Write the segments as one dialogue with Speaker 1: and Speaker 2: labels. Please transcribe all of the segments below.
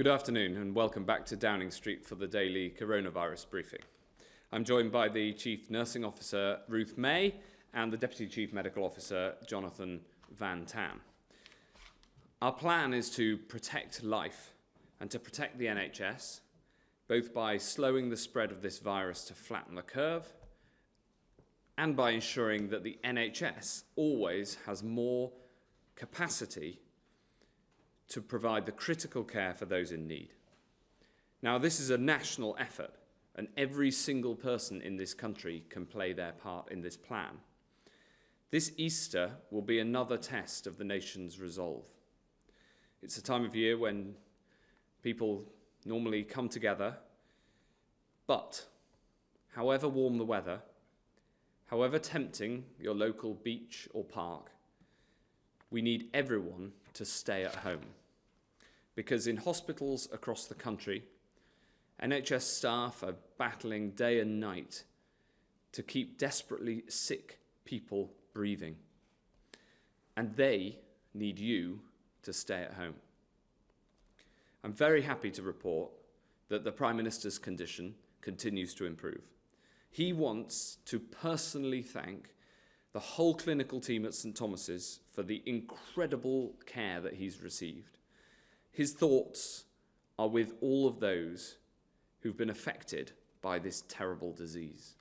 Speaker 1: Good afternoon and welcome back to Downing Street for the daily coronavirus briefing. I'm joined by the Chief Nursing Officer, Ruth and the Deputy Chief Medical Officer, Jonathan Van-Tam. Our plan is to protect life and to protect the NHS, both by slowing the spread of this virus to flatten the curve and by ensuring that the NHS always has more capacity to provide the critical care for those in need. Now, this is a national effort, and every single person in this country can play their part in this plan. This Easter will be another test of the nation's resolve. It's a time of year when people normally come together, but however warm the weather, however tempting your local beach or park, we need everyone to stay at home. Because in hospitals across the country, NHS staff are battling day and night to keep desperately sick people breathing. And they need you to stay at home. I'm very happy to report that the Prime Minister's condition continues to improve. He wants to personally thank the whole clinical team at St Thomas's for the incredible care that he's received. His thoughts are with all of those who've been affected by this terrible disease.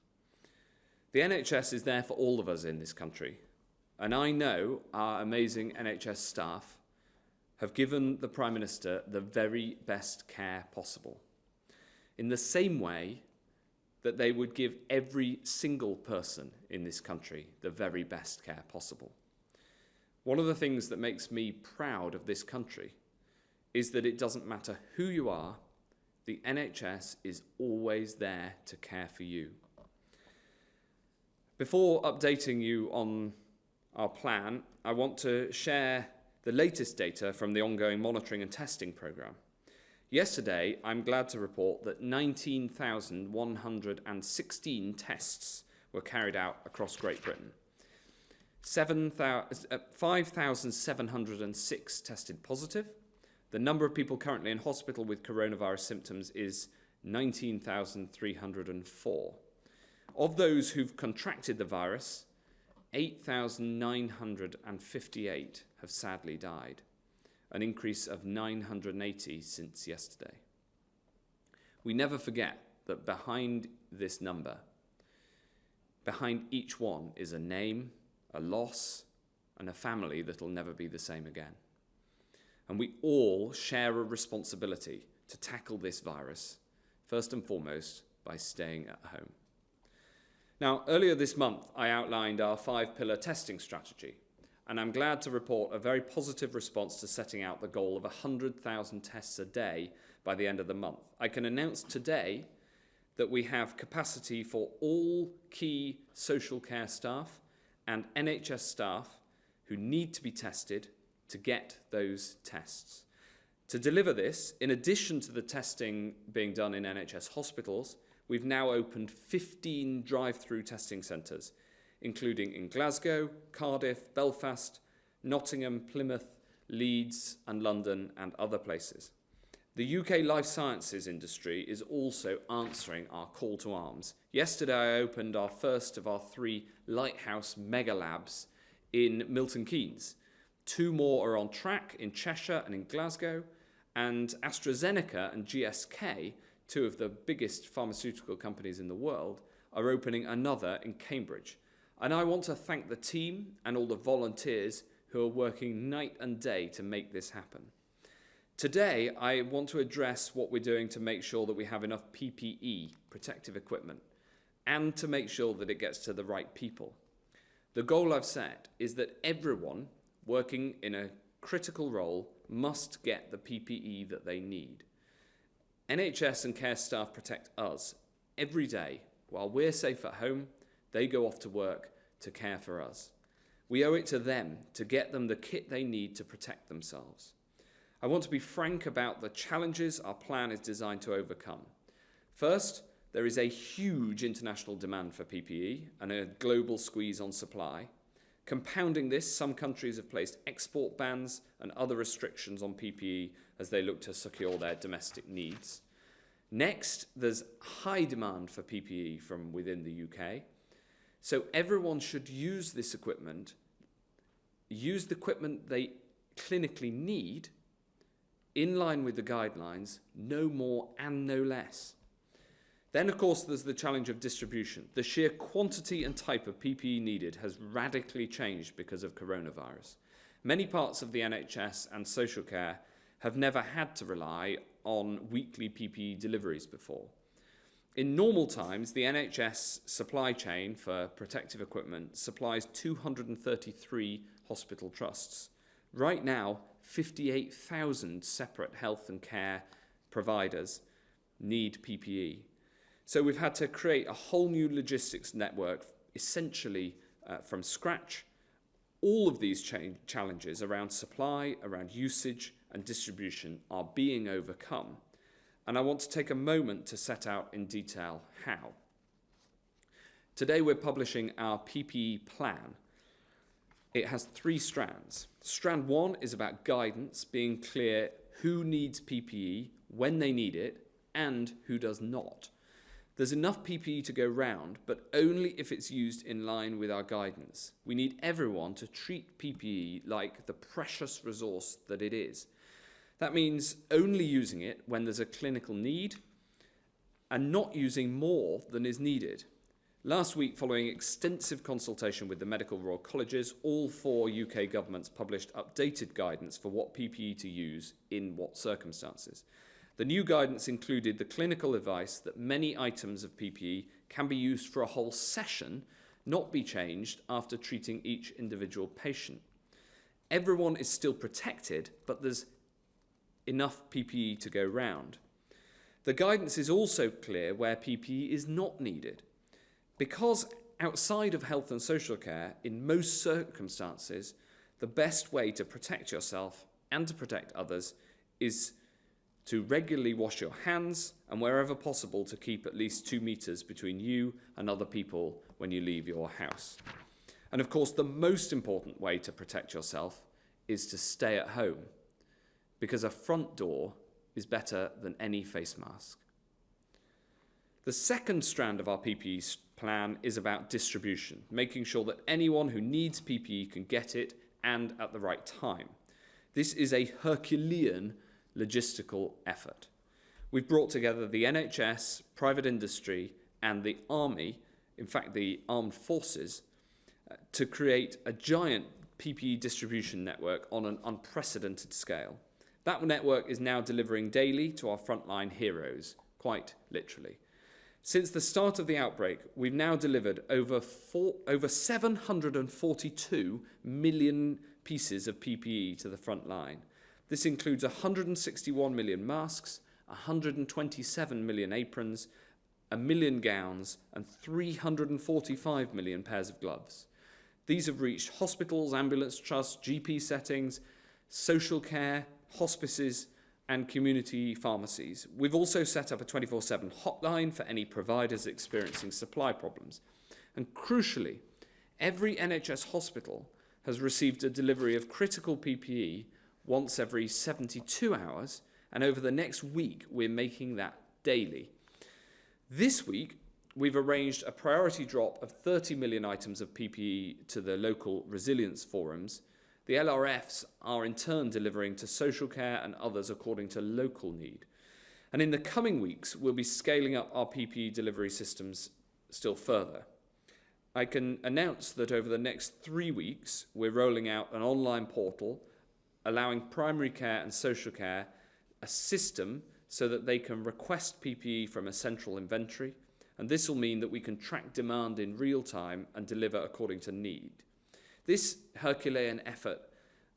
Speaker 1: The NHS is there for all of us in this country, and I know our amazing NHS staff have given the Prime Minister the very best care possible, in the same way that they would give every single person in this country the very best care possible. One of the things that makes me proud of this country is that it doesn't matter who you are, the NHS is always there to care for you. Before updating you on our plan, I want to share the latest data from the ongoing monitoring and testing programme. Yesterday, I'm glad to report that 19,116 tests were carried out across Great Britain. 5,706 tested positive. The number of people currently in hospital with coronavirus symptoms is 19,304. Of those who've contracted the virus, 8,958 have sadly died, an increase of 980 since yesterday. We never forget that behind this number, behind each one is a name, a loss, and a family that'll never be the same again. And we all share a responsibility to tackle this virus, first and foremost, by staying at home. Now, earlier this month, I outlined our 5-pillar testing strategy, and I'm glad to report a very positive response to setting out the goal of 100,000 tests a day by the end of the month. I can announce today that we have capacity for all key social care staff and NHS staff who need to be tested to get those tests. To deliver this, in addition to the testing being done in NHS hospitals, we've now opened 15 drive-through testing centres, including in Glasgow, Cardiff, Belfast, Nottingham, Plymouth, Leeds and London and other places. The UK life sciences industry is also answering our call to arms. Yesterday I opened our first of our 3 Lighthouse mega labs in Milton Keynes. 2 more are on track in Cheshire and in Glasgow, and AstraZeneca and GSK, 2 of the biggest pharmaceutical companies in the world, are opening another in Cambridge. And I want to thank the team and all the volunteers who are working night and day to make this happen. Today, I want to address what we're doing to make sure that we have enough PPE, protective equipment, and to make sure that it gets to the right people. The goal I've set is that everyone working in a critical role must get the PPE that they need. NHS and care staff protect us every day. While we're safe at home, they go off to work to care for us. We owe it to them to get them the kit they need to protect themselves. I want to be frank about the challenges our plan is designed to overcome. First, there is a huge international demand for PPE and a global squeeze on supply. Compounding this, some countries have placed export bans and other restrictions on PPE as they look to secure their domestic needs. Next, there's high demand for PPE from within the UK. So everyone should use this equipment, use the equipment they clinically need in line with the guidelines, no more and no less. Then, of course, there's the challenge of distribution. The sheer quantity and type of PPE needed has radically changed because of coronavirus. Many parts of the NHS and social care have never had to rely on weekly PPE deliveries before. In normal times, the NHS supply chain for protective equipment supplies 233 hospital trusts. Right now, 58,000 separate health and care providers need PPE. So we've had to create a whole new logistics network, essentially from scratch. All of these challenges around supply, around usage and distribution are being overcome. And I want to take a moment to set out in detail how. Today we're publishing our PPE plan. It has 3 strands. Strand 1 is about guidance, being clear who needs PPE, when they need it, and who does not. There's enough PPE to go round, but only if it's used in line with our guidance. We need everyone to treat PPE like the precious resource that it is. That means only using it when there's a clinical need and not using more than is needed. Last week, following extensive consultation with the Medical Royal Colleges, all 4 UK governments published updated guidance for what PPE to use in what circumstances. The new guidance included the clinical advice that many items of PPE can be used for a whole session, not be changed after treating each individual patient. Everyone is still protected, but there's enough PPE to go round. The guidance is also clear where PPE is not needed. Because outside of health and social care, in most circumstances, the best way to protect yourself and to protect others is to regularly wash your hands and wherever possible to keep at least 2 meters between you and other people when you leave your house. And of course, the most important way to protect yourself is to stay at home, because a front door is better than any face mask. The second strand of our PPE plan is about distribution, making sure that anyone who needs PPE can get it and at the right time. This is a Herculean logistical effort. We've brought together the NHS, private industry, and the army, in fact the armed forces, to create a giant PPE distribution network on an unprecedented scale. That network is now delivering daily to our frontline heroes, quite literally. Since the start of the outbreak, we've now delivered over 742 million pieces of PPE to the front line. This includes 161 million masks, 127 million aprons, 1 million gowns, and 345 million pairs of gloves. These have reached hospitals, ambulance trusts, GP settings, social care, hospices, and community pharmacies. We've also set up a 24/7 hotline for any providers experiencing supply problems. And crucially, every NHS hospital has received a delivery of critical PPE once every 72 hours, and over the next week, we're making that daily. This week, we've arranged a priority drop of 30 million items of PPE to the local resilience forums. The LRFs are in turn delivering to social care and others according to local need. And in the coming weeks, we'll be scaling up our PPE delivery systems still further. I can announce that over the next 3 weeks, we're rolling out an online portal allowing primary care and social care a system so that they can request PPE from a central inventory. And this will mean that we can track demand in real time and deliver according to need. This Herculean effort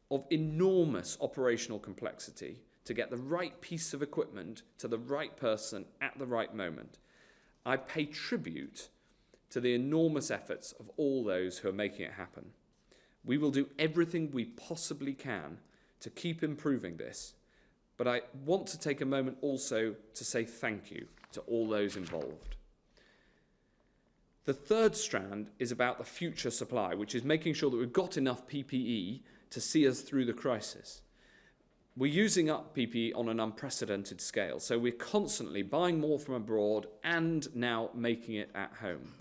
Speaker 1: of enormous operational complexity to get the right piece of equipment to the right person at the right moment, I pay tribute to the enormous efforts of all those who are making it happen. We will do everything we possibly can to keep improving this, but I want to take a moment also to say thank you to all those involved. The third strand is about the future supply, which is making sure that we've got enough PPE to see us through the crisis. We're using up PPE on an unprecedented scale, so we're constantly buying more from abroad and now making it at home.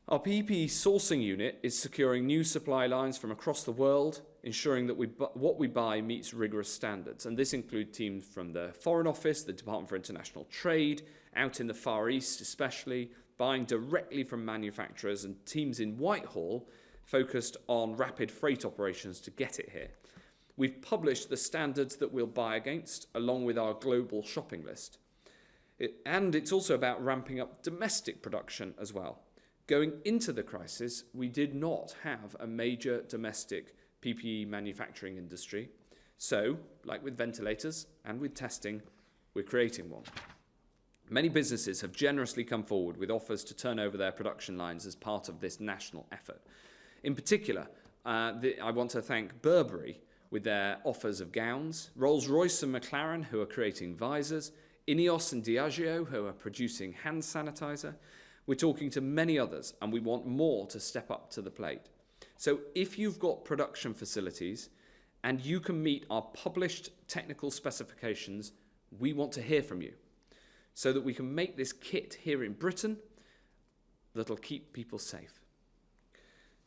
Speaker 1: Our PPE sourcing unit is securing new supply lines from across the world, ensuring that what we buy meets rigorous standards. And this includes teams from the Foreign Office, the Department for International Trade, out in the Far East especially, buying directly from manufacturers, and teams in Whitehall focused on rapid freight operations to get it here. We've published the standards that we'll buy against, along with our global shopping list. And it's also about ramping up domestic production as well. Going into the crisis, we did not have a major domestic PPE manufacturing industry. So, like with ventilators and with testing, we're creating one. Many businesses have generously come forward with offers to turn over their production lines as part of this national effort. In particular, I want to thank Burberry with their offers of gowns, Rolls-Royce and McLaren, who are creating visors, Ineos and Diageo, who are producing hand sanitizer. We're talking to many others, and we want more to step up to the plate. So if you've got production facilities and you can meet our published technical specifications, we want to hear from you so that we can make this kit here in Britain that'll keep people safe.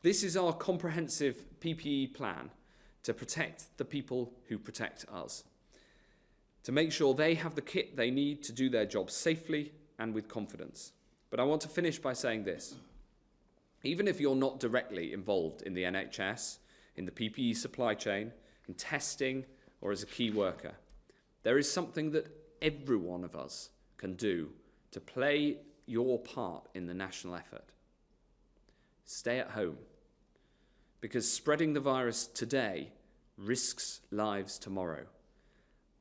Speaker 1: This is our comprehensive PPE plan to protect the people who protect us, to make sure they have the kit they need to do their job safely and with confidence. But I want to finish by saying this. Even if you're not directly involved in the NHS, in the PPE supply chain, in testing, or as a key worker, there is something that every one of us can do to play your part in the national effort. Stay at home, because spreading the virus today risks lives tomorrow,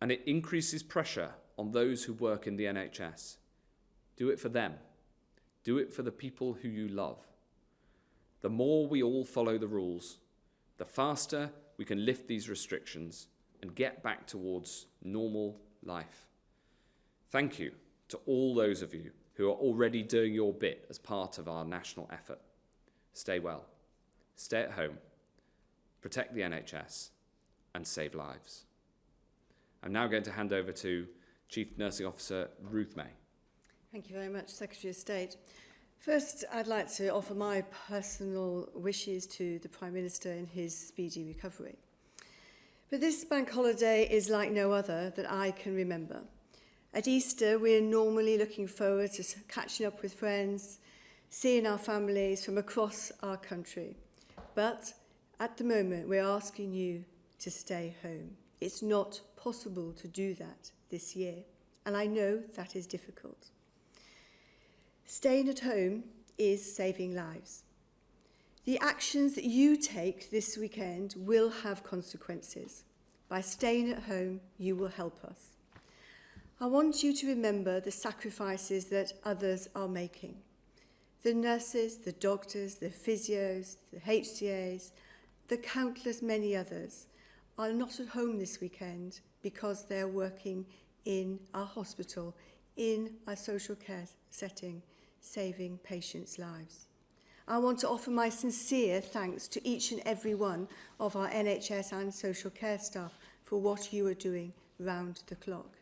Speaker 1: and it increases pressure on those who work in the NHS. Do it for them. Do it for the people who you love. The more we all follow the rules, the faster we can lift these restrictions and get back towards normal life. Thank you to all those of you who are already doing your bit as part of our national effort. Stay well, stay at home, protect the NHS, and save lives. I'm now going to hand over to Chief Nursing Officer Ruth May.
Speaker 2: Thank you very much, Secretary of State. First, I'd like to offer my personal wishes to the Prime Minister in his speedy recovery. But this bank holiday is like no other that I can remember. At Easter, we're normally looking forward to catching up with friends, seeing our families from across our country. But at the moment, we're asking you to stay home. It's not possible to do that this year, and I know that is difficult. Staying at home is saving lives. The actions that you take this weekend will have consequences. By staying at home, you will help us. I want you to remember the sacrifices that others are making. The nurses, the doctors, the physios, the HCAs, the countless many others are not at home this weekend because they're working in our hospital, in our social care setting, saving patients' lives. I want to offer my sincere thanks to each and every one of our NHS and social care staff for what you are doing round the clock.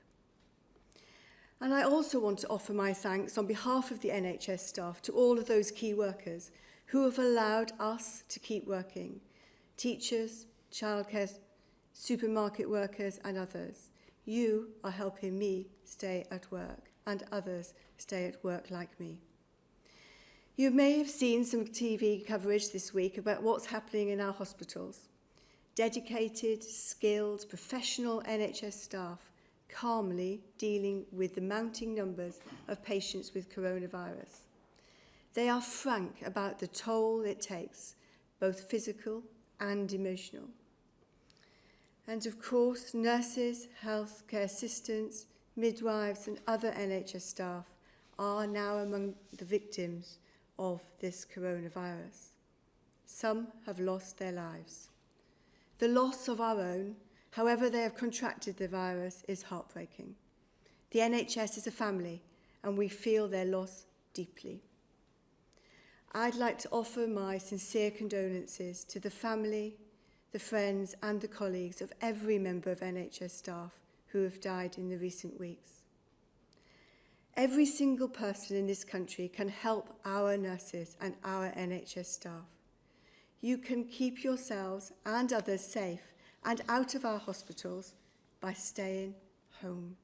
Speaker 2: And I also want to offer my thanks on behalf of the NHS staff to all of those key workers who have allowed us to keep working. Teachers, childcare, supermarket workers and others. You are helping me stay at work and others stay at work like me. You may have seen some TV coverage this week about what's happening in our hospitals. Dedicated, skilled, professional NHS staff calmly dealing with the mounting numbers of patients with coronavirus. They are frank about the toll it takes, both physical and emotional. And of course, nurses, healthcare assistants, midwives and other NHS staff are now among the victims of this coronavirus. Some have lost their lives. The loss of our own, however they have contracted the virus, is heartbreaking. The NHS is a family and we feel their loss deeply. I'd like to offer my sincere condolences to the family, the friends and the colleagues of every member of NHS staff who have died in the recent weeks. Every single person in this country can help our nurses and our NHS staff. You can keep yourselves and others safe and out of our hospitals by staying home.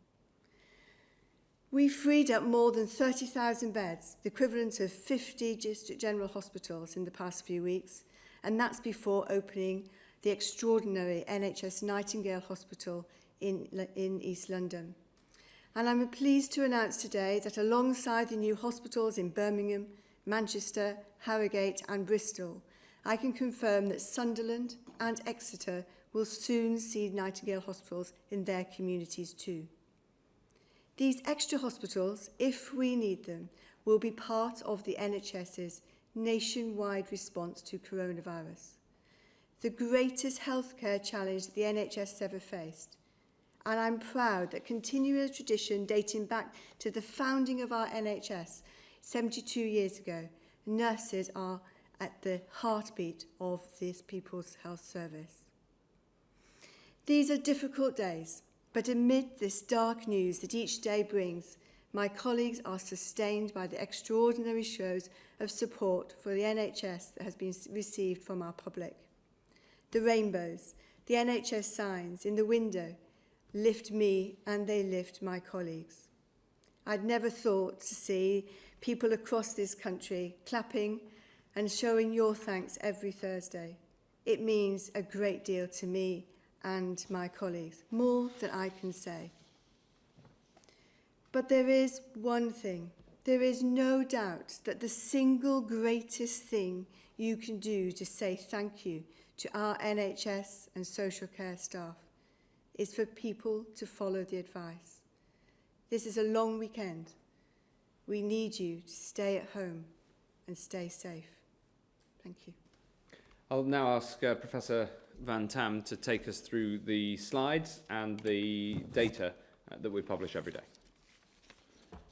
Speaker 2: We freed up more than 30,000 beds, the equivalent of 50 district general hospitals in the past few weeks, and that's before opening the extraordinary NHS Nightingale Hospital in East London. And I'm pleased to announce today that alongside the new hospitals in Birmingham, Manchester, Harrogate and Bristol, I can confirm that Sunderland and Exeter will soon see Nightingale hospitals in their communities too. These extra hospitals, if we need them, will be part of the NHS's nationwide response to coronavirus, the greatest healthcare challenge that the NHS has ever faced. And I'm proud that continuing a tradition dating back to the founding of our NHS 72 years ago, nurses are at the heartbeat of this People's Health Service. These are difficult days, but amid this dark news that each day brings, my colleagues are sustained by the extraordinary shows of support for the NHS that has been received from our public. The rainbows, the NHS signs in the window lift me and they lift my colleagues. I'd never thought to see people across this country clapping and showing your thanks every Thursday. It means a great deal to me and my colleagues, more than I can say. But there is one thing. There is no doubt that the single greatest thing you can do to say thank you to our NHS and social care staff is for people to follow the advice. This is a long weekend. We need you to stay at home and stay safe. Thank you.
Speaker 1: I'll now ask Professor Van-Tam to take us through the slides and the data that we publish every day.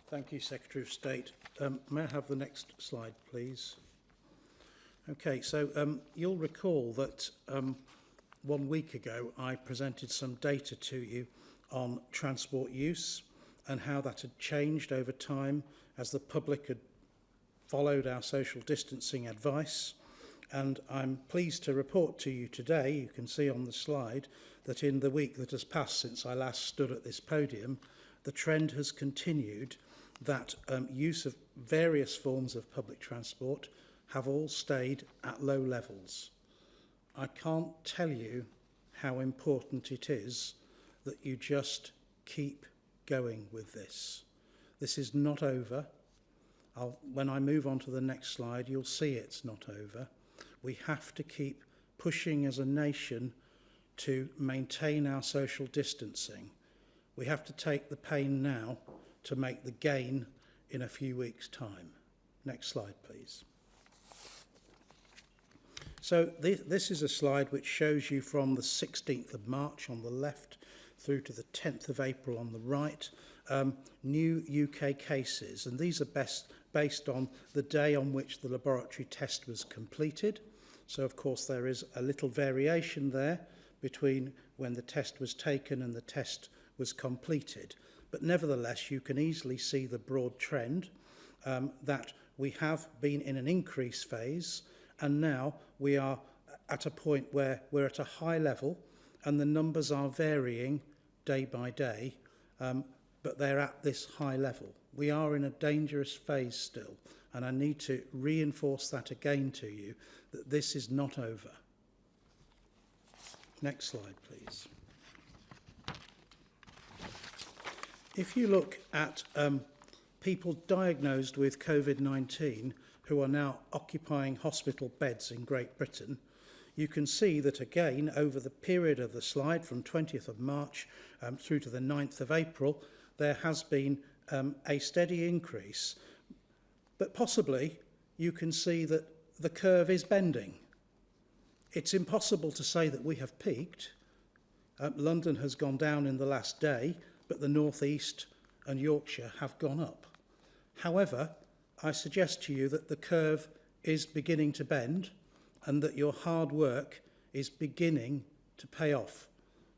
Speaker 3: Thank you, Secretary of State. May I have the next slide, please? Okay, so you'll recall that 1 week ago I presented some data to you on transport use and how that had changed over time as the public had followed our social distancing advice. And I'm pleased to report to you today, you can see on the slide, that in the week that has passed since I last stood at this podium, the trend has continued that use of various forms of public transport have all stayed at low levels. I can't tell you how important it is that you just keep going with this. This is not over. When I move on to the next slide, you'll see it's not over. We have to keep pushing as a nation to maintain our social distancing. We have to take the pain now to make the gain in a few weeks' time. Next slide, please. So this is a slide which shows you from the 16th of March on the left through to the 10th of April on the right, new UK cases. And these are based on the day on which the laboratory test was completed. So, of course, there is a little variation there between when the test was taken and the test was completed. But nevertheless, you can easily see the broad trend that we have been in an increase phase, and now we are at a point where we're at a high level and the numbers are varying day by day, but they're at this high level. We are in a dangerous phase still, and I need to reinforce that again to you, that this is not over. Next slide, please. If you look at people diagnosed with COVID-19 who are now occupying hospital beds in Great Britain, you can see that again over the period of the slide from 20th of March through to the 9th of April, there has been a steady increase. But possibly you can see that the curve is bending. It's impossible to say that we have peaked. London has gone down in the last day, but the North East and Yorkshire have gone up. However, I suggest to you that the curve is beginning to bend and that your hard work is beginning to pay off.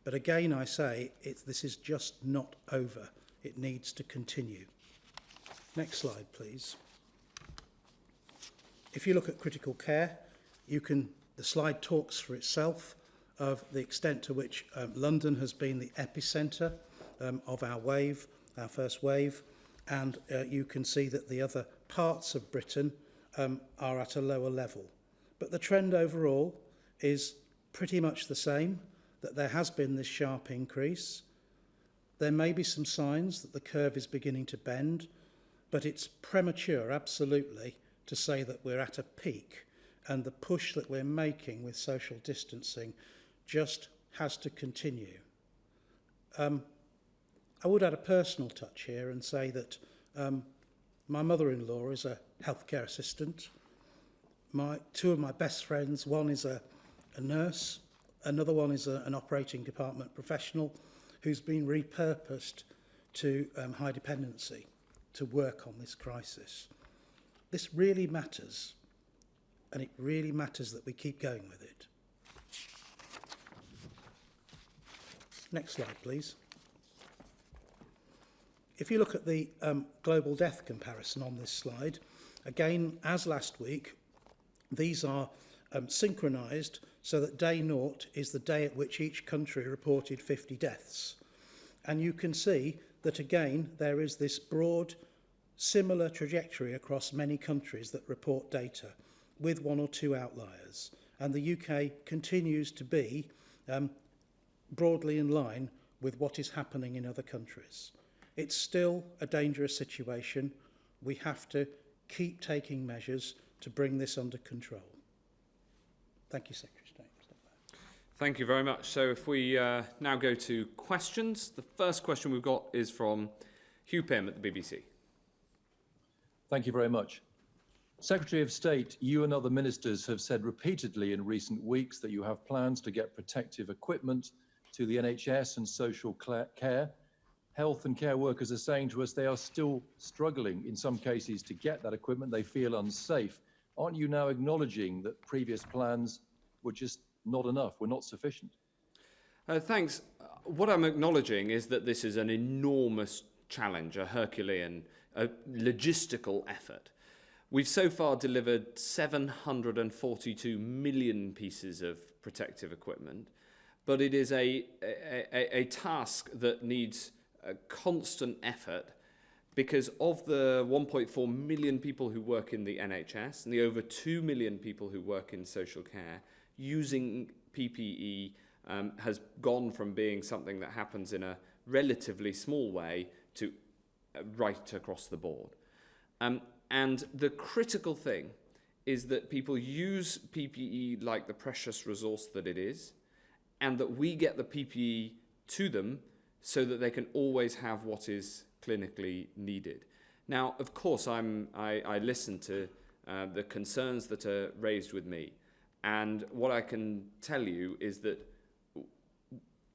Speaker 3: But again, I say, this is just not over. It needs to continue. Next slide, please. If you look at critical care, the slide talks for itself of the extent to which London has been the epicentre of our first wave, and you can see that the other parts of Britain are at a lower level. But the trend overall is pretty much the same, that there has been this sharp increase. There may be some signs that the curve is beginning to bend, but it's premature, absolutely, to say that we're at a peak, and the push that we're making with social distancing just has to continue. I would add a personal touch here and say that my mother-in-law is a healthcare assistant. Two of my best friends, one is a nurse, another one is an operating department professional who's been repurposed to high dependency to work on this crisis. This really matters, and it really matters that we keep going with it. Next slide, please. If you look at the global death comparison on this slide, again, as last week, these are synchronised so that day 0 is the day at which each country reported 50 deaths. And you can see that, again, there is this broad, similar trajectory across many countries that report data, with 1 or 2 outliers. And the UK continues to be broadly in line with what is happening in other countries. It's still a dangerous situation. We have to keep taking measures to bring this under control. Thank you, Secretary of State.
Speaker 1: Thank you very much. So if we now go to questions, the first question we've got is from Hugh Pym at the BBC.
Speaker 4: Thank you very much. Secretary of State, you and other ministers have said repeatedly in recent weeks that you have plans to get protective equipment to the NHS and social care. Health and care workers are saying to us they are still struggling in some cases to get that equipment. They feel unsafe. Aren't you now acknowledging that previous plans were just not enough, were not sufficient?
Speaker 1: Thanks. What I'm acknowledging is that this is an enormous challenge, a Herculean, a logistical effort. We've so far delivered 742 million pieces of protective equipment, but it is a task that needs a constant effort because of the 1.4 million people who work in the NHS and the over 2 million people who work in social care, using PPE has gone from being something that happens in a relatively small way to right across the board. And the critical thing is that people use PPE like the precious resource that it is, and that we get the PPE to them so that they can always have what is clinically needed. Now, of course, I listen to the concerns that are raised with me, and what I can tell you is that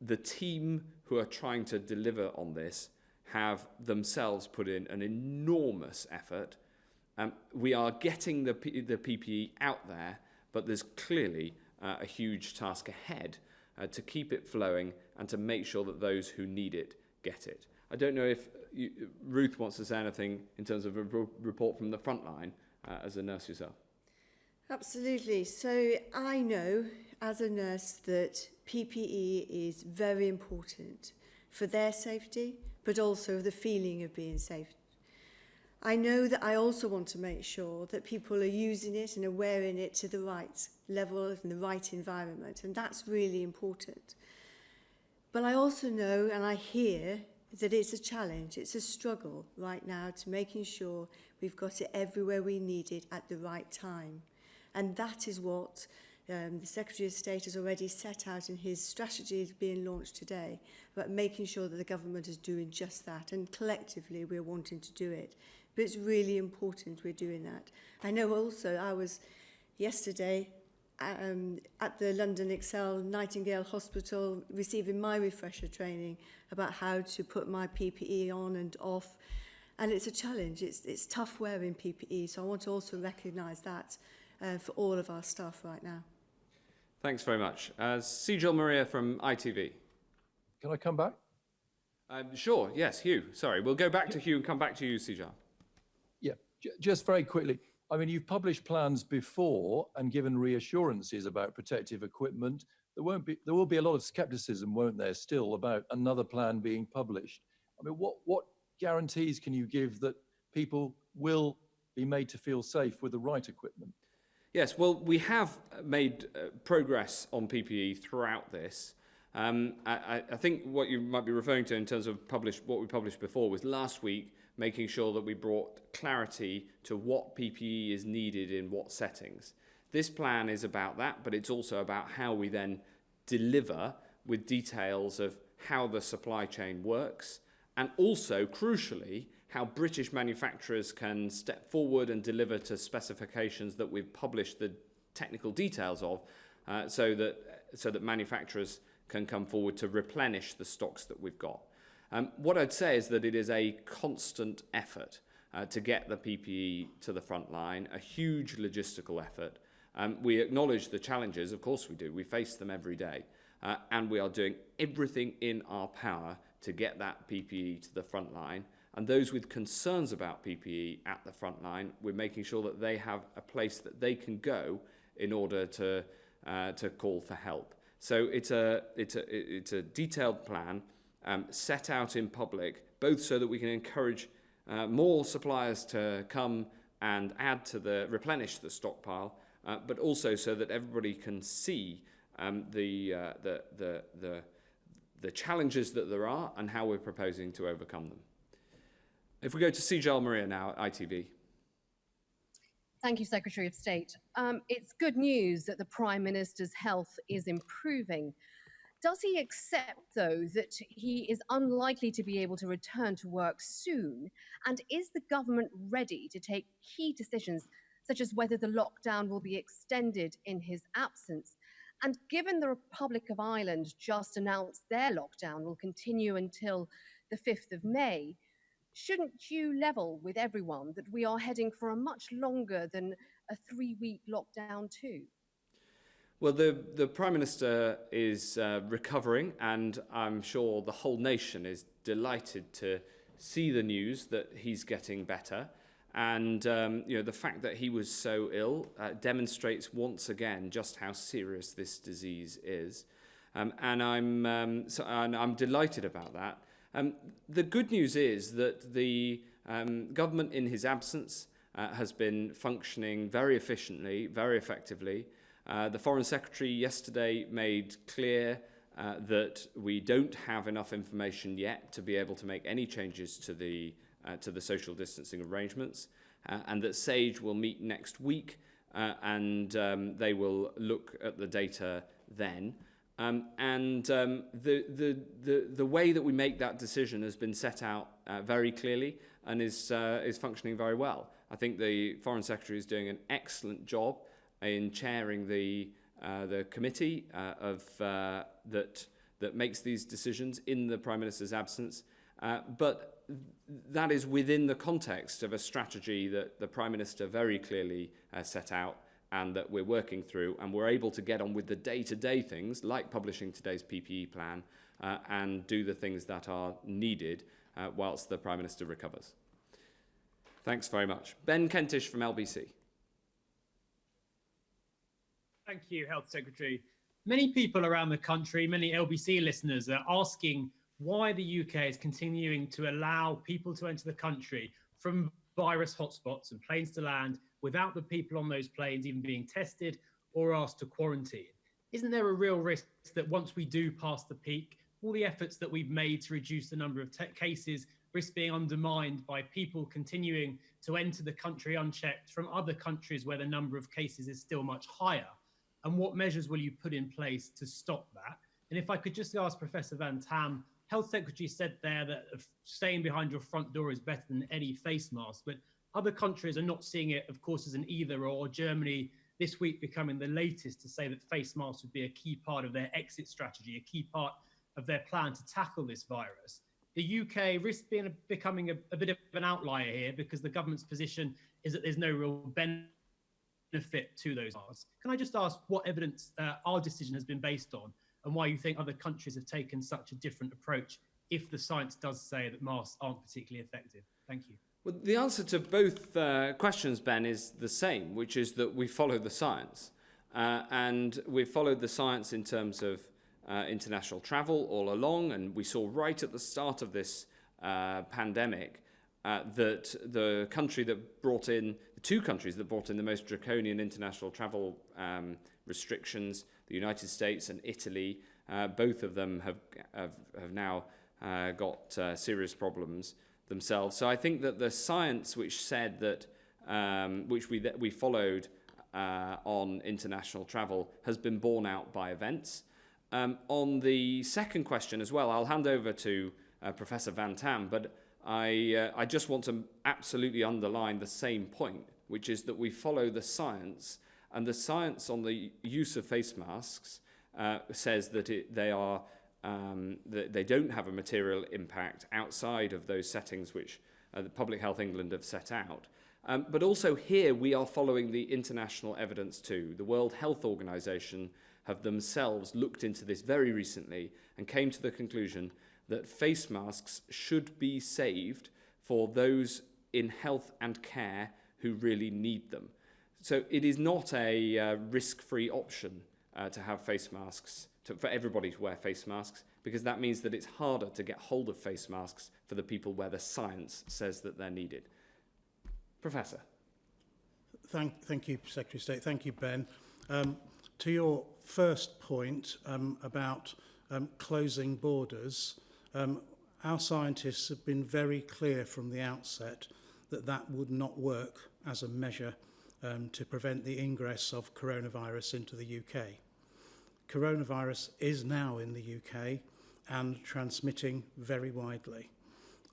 Speaker 1: the team who are trying to deliver on this have themselves put in an enormous effort. We are getting the PPE out there, but there's clearly a huge task ahead to keep it flowing and to make sure that those who need it get it. I don't know if Ruth wants to say anything in terms of a report from the front line as a nurse yourself.
Speaker 2: Absolutely. So I know as a nurse that PPE is very important for their safety, but also the feeling of being safe. I know that I also want to make sure that people are using it and are wearing it to the right level and the right environment, and that's really important. But I also know and I hear that it's a challenge, it's a struggle right now to making sure we've got it everywhere we need it at the right time. And that is what the Secretary of State has already set out in his strategy being launched today, about making sure that the government is doing just that, and collectively we're wanting to do it. But it's really important we're doing that. I know also I was yesterday at the London Excel Nightingale Hospital receiving my refresher training about how to put my PPE on and off. And it's a challenge. It's tough wearing PPE, so I want to also recognise that for all of our staff right now.
Speaker 1: Thanks very much. Sijal Maria from ITV.
Speaker 4: Can I come back?
Speaker 1: Sure, yes, Hugh. Sorry, we'll go back to Hugh and come back to you, Sijal.
Speaker 4: Yeah, just very quickly. I mean, you've published plans before and given reassurances about protective equipment. There will be a lot of skepticism, won't there, still, about another plan being published. I mean, what guarantees can you give that people will be made to feel safe with the right equipment?
Speaker 1: Yes, well, we have made progress on PPE throughout this. I think what you might be referring to in terms of what we published before was last week, making sure that we brought clarity to what PPE is needed in what settings. This plan is about that, but it's also about how we then deliver with details of how the supply chain works, and also, crucially, how British manufacturers can step forward and deliver to specifications that we've published the technical details of, so that manufacturers can come forward to replenish the stocks that we've got. What I'd say is that it is a constant effort to get the PPE to the front line, a huge logistical effort. We acknowledge the challenges, of course we do. We face them every day. And we are doing everything in our power to get that PPE to the front line. And those with concerns about PPE at the front line, we're making sure that they have a place that they can go in order to call for help. So it's a detailed plan set out in public, both so that we can encourage more suppliers to come and replenish the stockpile, but also so that everybody can see the challenges that there are and how we're proposing to overcome them. If we go to Sijal Maria now at ITV.
Speaker 5: Thank you, Secretary of State. It's good news that the Prime Minister's health is improving. Does he accept, though, that he is unlikely to be able to return to work soon? And is the government ready to take key decisions, such as whether the lockdown will be extended in his absence? And given the Republic of Ireland just announced their lockdown will continue until the 5th of May, shouldn't you level with everyone that we are heading for a much longer than a 3-week lockdown too?
Speaker 1: Well, the Prime Minister is recovering, and I'm sure the whole nation is delighted to see the news that he's getting better. And the fact that he was so ill demonstrates once again just how serious this disease is. And I'm delighted about that. The good news is that the government in his absence has been functioning very efficiently, very effectively. The Foreign Secretary yesterday made clear that we don't have enough information yet to be able to make any changes to the social distancing arrangements, and that SAGE will meet next week and they will look at the data then. The way that we make that decision has been set out very clearly and is functioning very well. I think the Foreign Secretary is doing an excellent job in chairing the committee that makes these decisions in the Prime Minister's absence. But that is within the context of a strategy that the Prime Minister very clearly set out, and that we're working through, and we're able to get on with the day-to-day things, like publishing today's PPE plan, and do the things that are needed whilst the Prime Minister recovers. Thanks very much. Ben Kentish from LBC.
Speaker 6: Thank you, Health Secretary. Many people around the country, many LBC listeners are asking why the UK is continuing to allow people to enter the country from virus hotspots and planes to land without the people on those planes even being tested or asked to quarantine. Isn't there a real risk that once we do pass the peak, all the efforts that we've made to reduce the number of cases risk being undermined by people continuing to enter the country unchecked from other countries where the number of cases is still much higher? And what measures will you put in place to stop that? And if I could just ask Professor Van-Tam, Health Secretary said there that staying behind your front door is better than any face mask, but other countries are not seeing it, of course, as an either or. Germany this week becoming the latest to say that face masks would be a key part of their exit strategy, a key part of their plan to tackle this virus. The UK risks becoming a bit of an outlier here because the government's position is that there's no real benefit benefit to those masks. Can I just ask what evidence our decision has been based on, and why you think other countries have taken such a different approach if the science does say that masks aren't particularly effective? Thank you.
Speaker 1: Well, the answer to both questions, Ben, is the same, which is that we follow the science. And we've followed the science in terms of international travel all along. And we saw right at the start of this pandemic that the two countries that brought in the most draconian international travel restrictions, the United States and Italy, both of them have now got serious problems themselves. So I think that the science which said that, which we followed on international travel, has been borne out by events. On the second question as well, I'll hand over to Professor Van-Tam, but I just want to absolutely underline the same point, which is that we follow the science, and the science on the use of face masks says that they don't have a material impact outside of those settings which the Public Health England have set out. But also here we are following the international evidence too. The World Health Organization have themselves looked into this very recently and came to the conclusion that face masks should be saved for those in health and care who really need them. So it is not a risk-free option to have face masks, for everybody to wear face masks, because that means that it's harder to get hold of face masks for the people where the science says that they're needed. Professor.
Speaker 3: Thank you, Secretary of State. Thank you, Ben. To your first point about closing borders, our scientists have been very clear from the outset that that would not work as a measure to prevent the ingress of coronavirus into the UK. Coronavirus is now in the UK and transmitting very widely.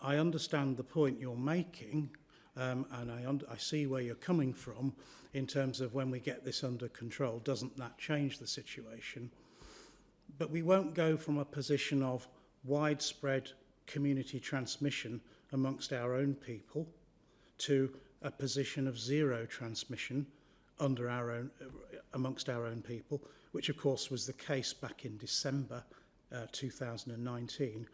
Speaker 3: I understand the point you're making, and I see where you're coming from in terms of when we get this under control, doesn't that change the situation? But we won't go from a position of widespread community transmission amongst our own people to a position of zero transmission amongst our own people, which of course was the case back in December 2019.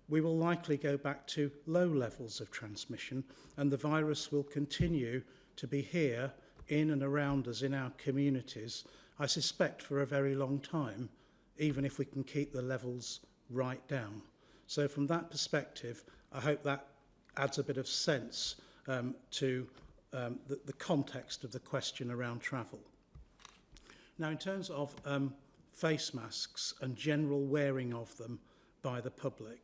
Speaker 3: We will likely go back to low levels of transmission, and the virus will continue to be here in and around us in our communities, I suspect for a very long time, even if we can keep the levels right down. So from that perspective, I hope that adds a bit of sense to the context of the question around travel. Now, in terms of face masks and general wearing of them by the public,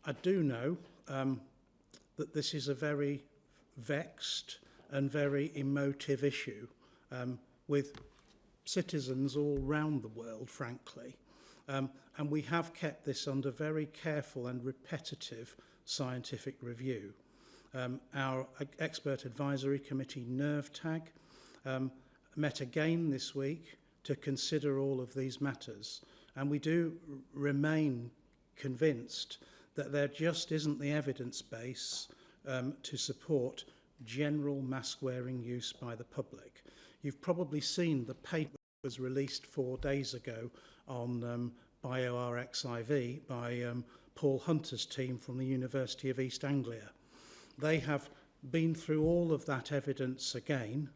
Speaker 3: I do know that this is a very vexed and very emotive issue with citizens all around the world, frankly. And we have kept this under very careful and repetitive scientific review. Our expert advisory committee, NERVTAG, met again this week to consider all of these matters. And we do remain convinced that there just isn't the evidence base to support general mask wearing use by the public. You've probably seen the paper that was released 4 days ago on BioRxiv by Paul Hunter's team from the University of East Anglia. They have been through all of that evidence again.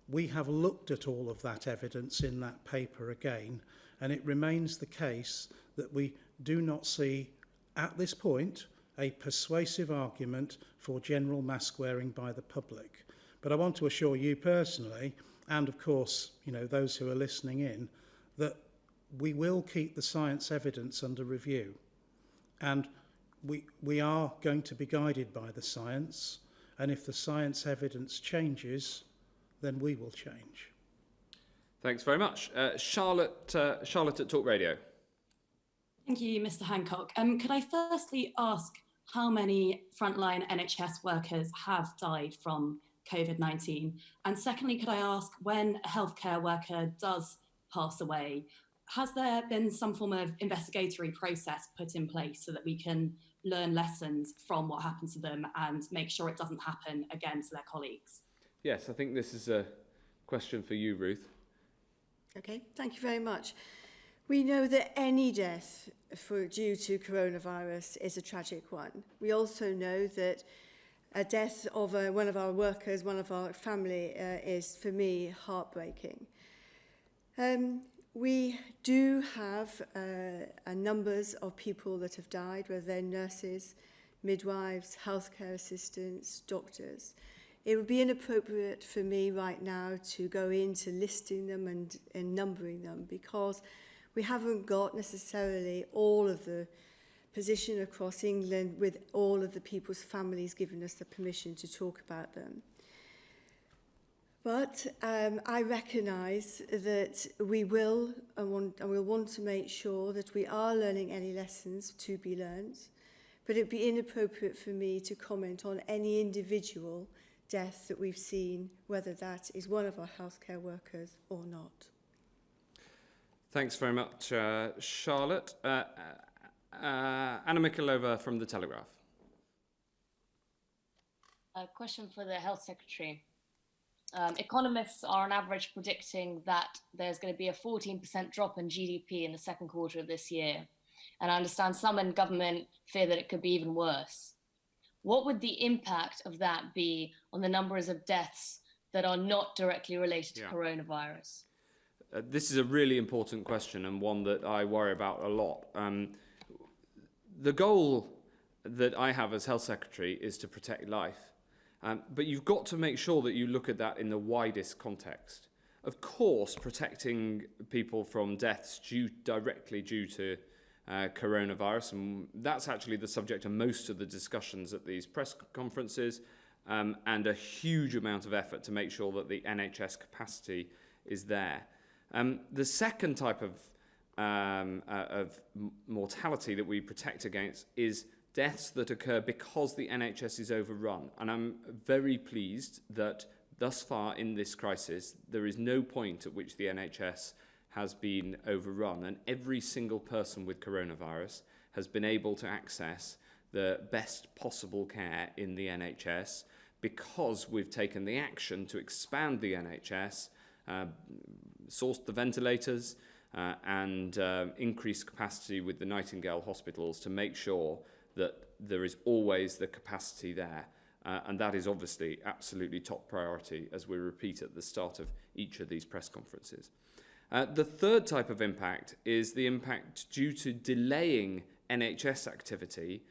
Speaker 3: We have looked at all of that evidence in that paper again, and it remains the case that we do not see, at this point, a persuasive argument for general mask wearing by the public. But I want to assure you personally, and of course, those who are listening in, that we will keep the science evidence under review. And we are going to be guided by the science, and if the science evidence changes, then we will change.
Speaker 1: Thanks very much. Charlotte at Talk Radio.
Speaker 7: Thank you, Mr. Hancock. Could I firstly ask how many frontline NHS workers have died from COVID-19? And secondly, could I ask, when a healthcare worker does pass away, has there been some form of investigatory process put in place so that we can learn lessons from what happened to them and make sure it doesn't happen again to their colleagues?
Speaker 1: Yes, I think this is a question for you, Ruth.
Speaker 2: Okay, thank you very much. We know that any death due to coronavirus is a tragic one. We also know that a death of one of our workers, one of our family, is, for me, heartbreaking. We do have numbers of people that have died, whether they're nurses, midwives, healthcare assistants, doctors. It would be inappropriate for me right now to go into listing them and numbering them, because we haven't got necessarily all of the position across England with all of the people's families giving us the permission to talk about them. But I recognise that we will and we'll want to make sure that we are learning any lessons to be learned, but it would be inappropriate for me to comment on any individual death that we've seen, whether that is one of our healthcare workers or not.
Speaker 1: Thanks very much, Charlotte. Anna Mikhailova from the Telegraph.
Speaker 8: A question for the Health Secretary. Economists are on average predicting that there's going to be a 14% drop in GDP in the second quarter of this year. And I understand some in government fear that it could be even worse. What would the impact of that be on the numbers of deaths that are not directly related to coronavirus?
Speaker 1: This is a really important question, and one that I worry about a lot. The goal that I have as Health Secretary is to protect life. But you've got to make sure that you look at that in the widest context. Of course, protecting people from deaths directly due to coronavirus, and that's actually the subject of most of the discussions at these press conferences, and a huge amount of effort to make sure that the NHS capacity is there. The second type of mortality that we protect against is deaths that occur because the NHS is overrun. And I'm very pleased that thus far in this crisis, there is no point at which the NHS has been overrun, and every single person with coronavirus has been able to access the best possible care in the NHS because we've taken the action to expand the NHS, sourced the ventilators, and increased capacity with the Nightingale hospitals to make sure that there is always the capacity there. And that is obviously absolutely top priority, as we repeat at the start of each of these press conferences. The third type of impact is the impact due to delaying NHS activity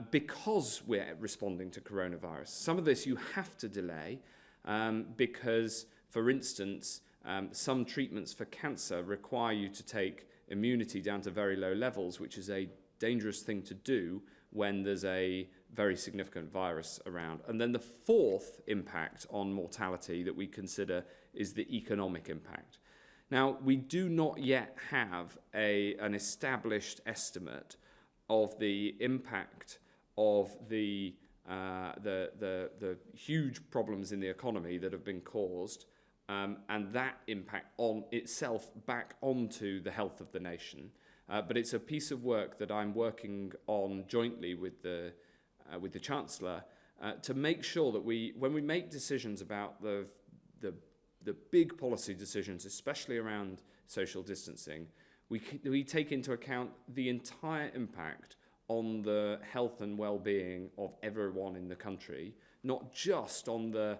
Speaker 1: because we're responding to coronavirus. Some of this you have to delay because, for instance, some treatments for cancer require you to take immunity down to very low levels, which is a dangerous thing to do when there's a very significant virus around. And then the fourth impact on mortality that we consider is the economic impact. Now, we do not yet have an established estimate of the impact of the huge problems in the economy that have been caused, and that impact on itself back onto the health of the nation. But it's a piece of work that I'm working on jointly with the Chancellor to make sure that when we make decisions about the big policy decisions, especially around social distancing, we take into account the entire impact on the health and well-being of everyone in the country, not just on the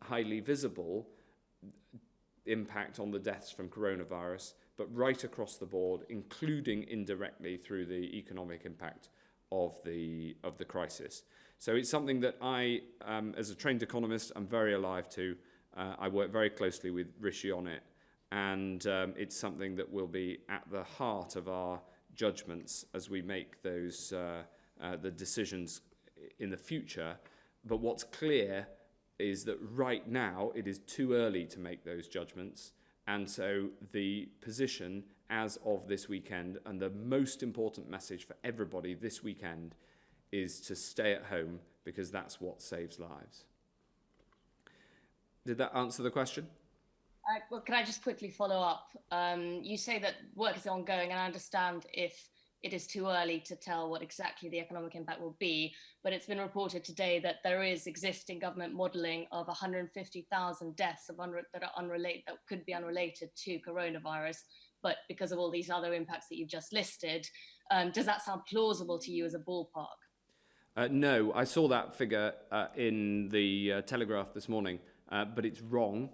Speaker 1: highly visible impact on the deaths from coronavirus, but right across the board, including indirectly through the economic impact of the crisis. So it's something that I, as a trained economist, I'm very alive to. I work very closely with Rishi on it, and it's something that will be at the heart of our judgments as we make those the decisions in the future. But what's clear is that right now it is too early to make those judgments, and so the position as of this weekend, and the most important message for everybody this weekend, is to stay at home, because that's what saves lives. Did that answer the question?
Speaker 8: Well, can I just quickly follow up? You say that work is ongoing, and I understand if it is too early to tell what exactly the economic impact will be, but it's been reported today that there is existing government modelling of 150,000 deaths that are unrelated, that could be unrelated to coronavirus, but because of all these other impacts that you've just listed. Does that sound plausible to you as a ballpark?
Speaker 1: No, I saw that figure in the Telegraph this morning, but it's wrong.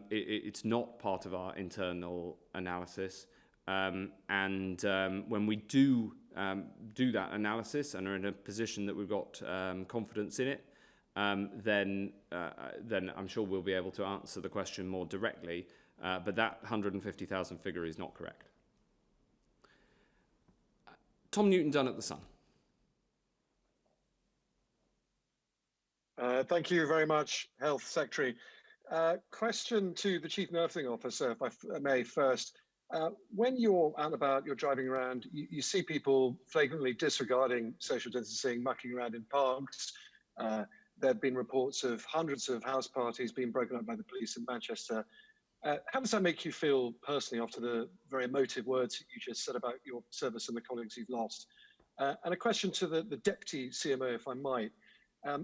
Speaker 1: It's not part of our internal analysis. When we do that analysis and are in a position that we've got confidence in it, then I'm sure we'll be able to answer the question more directly. But that 150,000 figure is not correct. Tom Newton-Dunn at The Sun.
Speaker 9: Thank you very much, Health Secretary. Question to the Chief Nursing Officer, if I may first. When you're out and about, you're driving around, you see people flagrantly disregarding social distancing, mucking around in parks. There have been reports of hundreds of house parties being broken up by the police in Manchester. How does that make you feel personally after the very emotive words that you just said about your service and the colleagues you've lost? And a question to the Deputy CMO, if I might.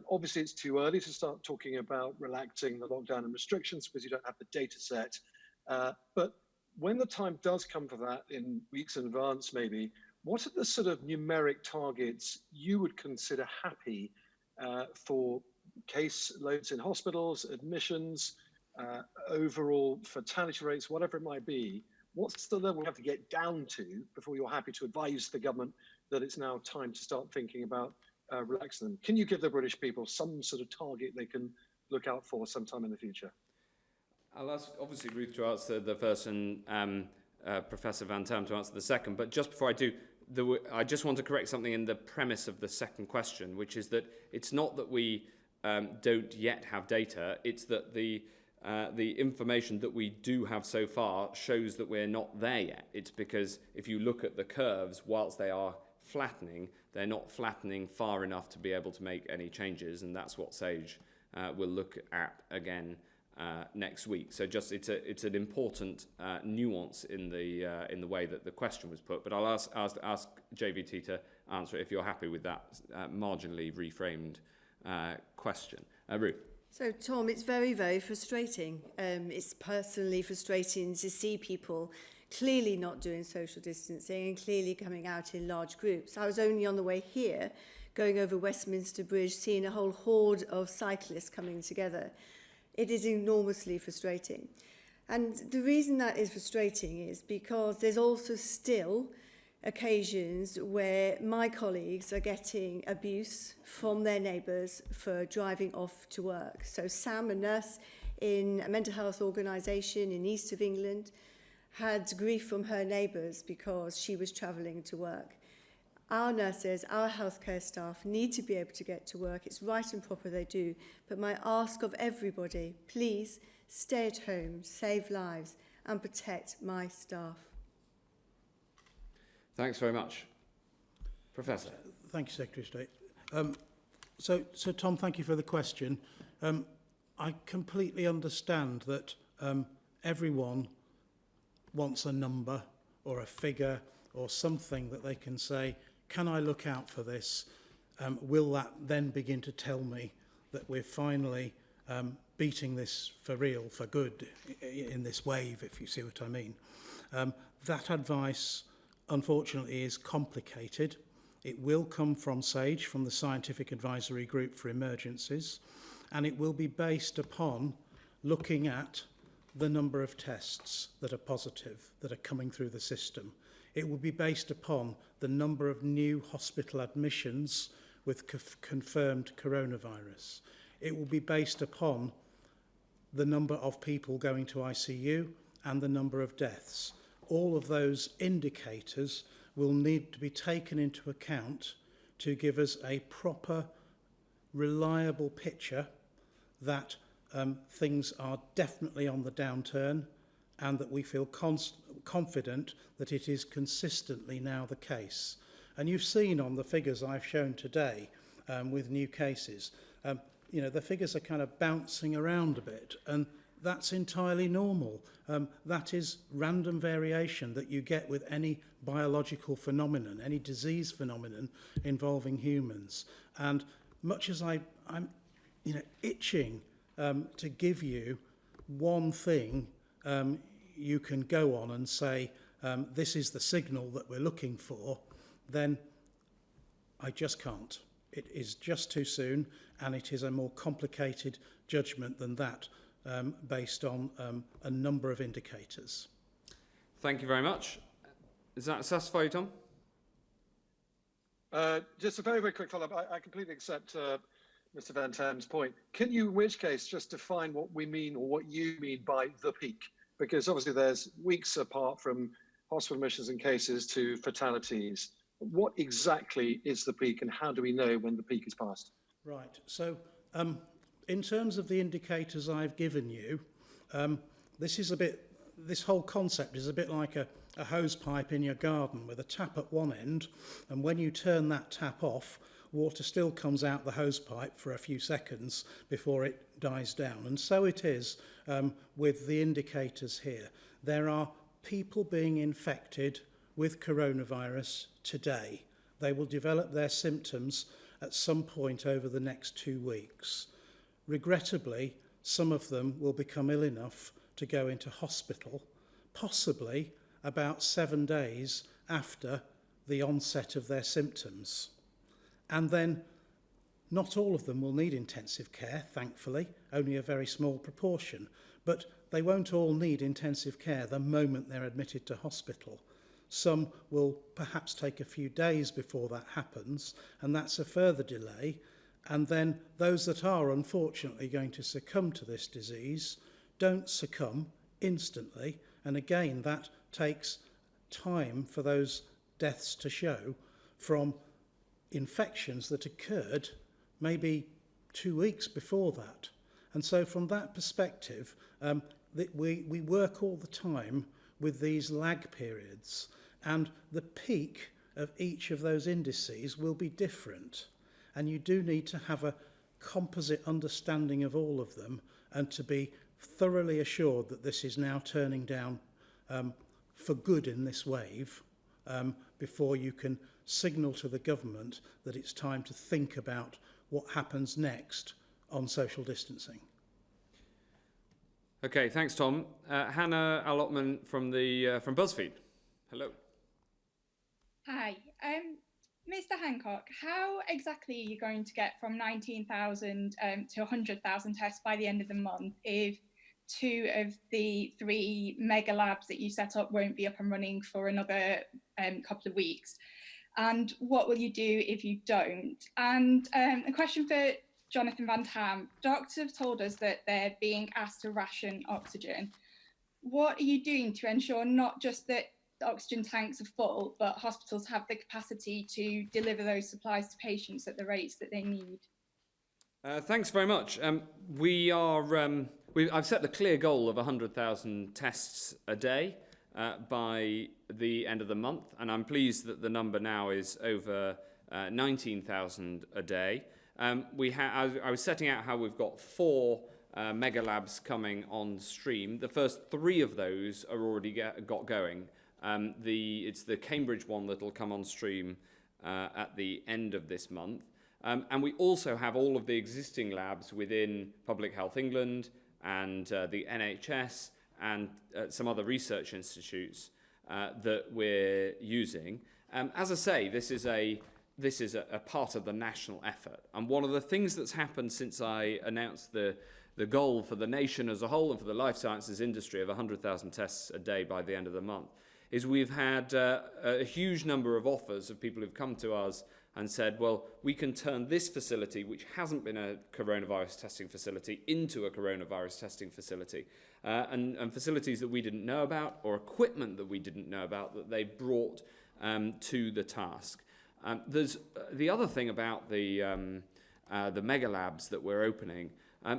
Speaker 9: Obviously, it's too early to start talking about relaxing the lockdown and restrictions because you don't have the data set. But when the time does come for that in weeks in advance, maybe, what are the sort of numeric targets you would consider happy for case loads in hospitals, admissions, overall fatality rates, whatever it might be? What's the level we have to get down to before you're happy to advise the government that it's now time to start thinking about relaxing them? Can you give the British people some sort of target they can look out for sometime in the future?
Speaker 1: I'll ask, obviously, Ruth to answer the first and Professor Van-Tam to answer the second. But just before I do, I just want to correct something in the premise of the second question, which is that it's not that we don't yet have data. It's that the information that we do have so far shows that we're not there yet. It's because if you look at the curves, whilst they are flattening, they're not flattening far enough to be able to make any changes, and that's what SAGE will look at again next week. So just it's an important nuance in the way that the question was put. But I'll ask JVT to answer it if you're happy with that marginally reframed question. Ruth.
Speaker 2: So, Tom, it's very, very frustrating. It's personally frustrating to see people clearly not doing social distancing and clearly coming out in large groups. I was only on the way here, going over Westminster Bridge, seeing a whole horde of cyclists coming together. It is enormously frustrating. And the reason that is frustrating is because there's also still occasions where my colleagues are getting abuse from their neighbours for driving off to work. So Sam, a nurse in a mental health organisation in east of England, had grief from her neighbours because she was travelling to work. Our nurses, our healthcare staff need to be able to get to work. It's right and proper they do. But my ask of everybody, please stay at home, save lives and protect my staff.
Speaker 1: Thanks very much. Professor.
Speaker 3: Thank you, Secretary of State. So Tom, thank you for the question. I completely understand that everyone wants a number or a figure or something that they can say, can I look out for this? Will that then begin to tell me that we're finally beating this for real, for good, in this wave, if you see what I mean? That advice, unfortunately, is complicated. It will come from SAGE, from the Scientific Advisory Group for Emergencies, and it will be based upon looking at the number of tests that are positive, that are coming through the system. It will be based upon the number of new hospital admissions with confirmed coronavirus. It will be based upon the number of people going to ICU and the number of deaths. All of those indicators will need to be taken into account to give us a proper, reliable picture that things are definitely on the downturn and that we feel confident that it is consistently now the case. And you've seen on the figures I've shown today with new cases, the figures are kind of bouncing around a bit, and that's entirely normal. That is random variation that you get with any biological phenomenon, any disease phenomenon involving humans. And much as I'm itching to give you one thing you can go on and say, this is the signal that we're looking for, then I just can't. It is just too soon, and it is a more complicated judgment than that, based on a number of indicators.
Speaker 1: Thank you very much. Does that satisfy you, Tom?
Speaker 9: Just a very, very quick follow-up. I completely accept Mr. Van-Tam's point. Can you, in which case, just define what we mean or what you mean by the peak? Because obviously there's weeks apart from hospital admissions and cases to fatalities. What exactly is the peak, and how do we know when the peak is passed?
Speaker 3: Right. So in terms of the indicators I've given you, this whole concept is a bit like a hose pipe in your garden with a tap at one end, and when you turn that tap off, water still comes out the hose pipe for a few seconds before it dies down. And so it is with the indicators here. There are people being infected with coronavirus today. They will develop their symptoms at some point over the next 2 weeks. Regrettably, some of them will become ill enough to go into hospital, possibly about 7 days after the onset of their symptoms. And then not all of them will need intensive care, thankfully, only a very small proportion, but they won't all need intensive care the moment they're admitted to hospital. Some will perhaps take a few days before that happens, and that's a further delay. And then those that are unfortunately going to succumb to this disease don't succumb instantly. And again, that takes time for those deaths to show from infections that occurred maybe 2 weeks before that. And so from that perspective, we work all the time with these lag periods, and the peak of each of those indices will be different. And you do need to have a composite understanding of all of them, and to be thoroughly assured that this is now turning down for good in this wave, before you can signal to the government that it's time to think about what happens next on social distancing.
Speaker 1: Okay, thanks, Tom. Hannah Allotman from BuzzFeed. Hello.
Speaker 10: Hi. Mr. Hancock, how exactly are you going to get from 19,000 to 100,000 tests by the end of the month if 2 of the 3 mega labs that you set up won't be up and running for another couple of weeks? And what will you do if you don't? And a question for Jonathan Van-Tam. Doctors have told us that they're being asked to ration oxygen. What are you doing to ensure not just that the oxygen tanks are full, but hospitals have the capacity to deliver those supplies to patients at the rates that they need?
Speaker 1: Thanks very much. I've set the clear goal of 100,000 tests a day by the end of the month, and I'm pleased that the number now is over 19,000 a day. I was setting out how we've got 4 mega labs coming on stream. The first 3 of those are already got going. It's the Cambridge one that'll come on stream at the end of this month. And we also have all of the existing labs within Public Health England and the NHS and some other research institutes that we're using. As I say, this is a part of the national effort. And one of the things that's happened since I announced the goal for the nation as a whole and for the life sciences industry of 100,000 tests a day by the end of the month is we've had a huge number of offers of people who've come to us and said, well, we can turn this facility, which hasn't been a coronavirus testing facility, into a coronavirus testing facility. And facilities that we didn't know about, or equipment that we didn't know about, that they brought to the task. There's the other thing about the mega labs that we're opening